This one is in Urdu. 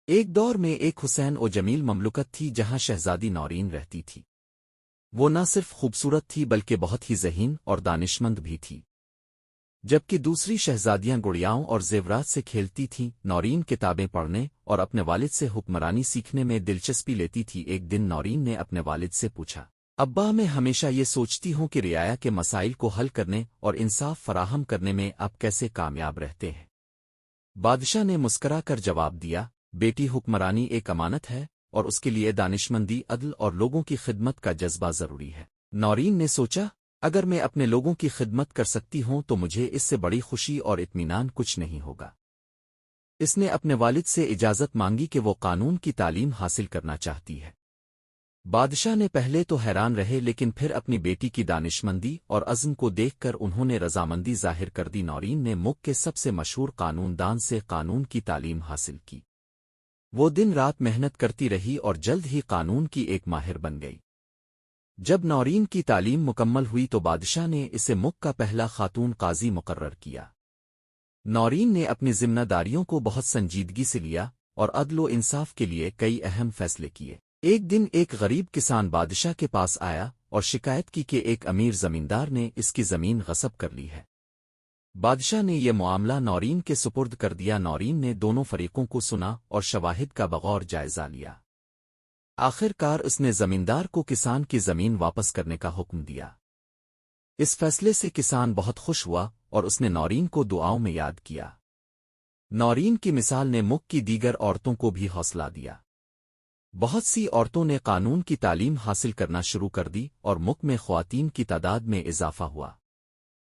ایک دور میں ایک حسین و جمیل مملکت تھی جہاں شہزادی نورین رہتی تھی۔ وہ نہ صرف خوبصورت تھی بلکہ بہت ہی ذہین اور دانشمند بھی تھی۔ جبکہ دوسری شہزادیاں گڑیاؤں اور زیورات سے کھیلتی تھیں، نورین کتابیں پڑھنے اور اپنے والد سے حکمرانی سیکھنے میں دلچسپی لیتی تھی۔ ایک دن نورین نے اپنے والد سے پوچھا، ابا، میں ہمیشہ یہ سوچتی ہوں کہ رعایا کے مسائل کو حل کرنے اور انصاف فراہم کرنے میں آپ کیسے کامیاب رہتے ہیں؟ بادشاہ نے مسکرا کر جواب دیا، بیٹی، حکمرانی ایک امانت ہے اور اس کے لیے دانشمندی، عدل اور لوگوں کی خدمت کا جذبہ ضروری ہے۔ نورین نے سوچا، اگر میں اپنے لوگوں کی خدمت کر سکتی ہوں تو مجھے اس سے بڑی خوشی اور اطمینان کچھ نہیں ہوگا۔ اس نے اپنے والد سے اجازت مانگی کہ وہ قانون کی تعلیم حاصل کرنا چاہتی ہے۔ بادشاہ نے پہلے تو حیران رہے، لیکن پھر اپنی بیٹی کی دانشمندی اور عزم کو دیکھ کر انہوں نے رضامندی ظاہر کر دی۔ نورین نے ملک کے سب سے مشہور قانون دان سے قانون کی تعلیم حاصل کی۔ وہ دن رات محنت کرتی رہی اور جلد ہی قانون کی ایک ماہر بن گئی۔ جب نورین کی تعلیم مکمل ہوئی تو بادشاہ نے اسے ملک کا پہلا خاتون قاضی مقرر کیا۔ نورین نے اپنی ذمہ داریوں کو بہت سنجیدگی سے لیا اور عدل و انصاف کے لیے کئی اہم فیصلے کیے۔ ایک دن ایک غریب کسان بادشاہ کے پاس آیا اور شکایت کی کہ ایک امیر زمیندار نے اس کی زمین غصب کر لی ہے۔ بادشاہ نے یہ معاملہ نورین کے سپرد کر دیا۔ نورین نے دونوں فریقوں کو سنا اور شواہد کا بغور جائزہ لیا۔ آخر کار اس نے زمیندار کو کسان کی زمین واپس کرنے کا حکم دیا۔ اس فیصلے سے کسان بہت خوش ہوا اور اس نے نورین کو دعاؤں میں یاد کیا۔ نورین کی مثال نے ملک کی دیگر عورتوں کو بھی حوصلہ دیا۔ بہت سی عورتوں نے قانون کی تعلیم حاصل کرنا شروع کر دی اور ملک میں خواتین کی تعداد میں اضافہ ہوا۔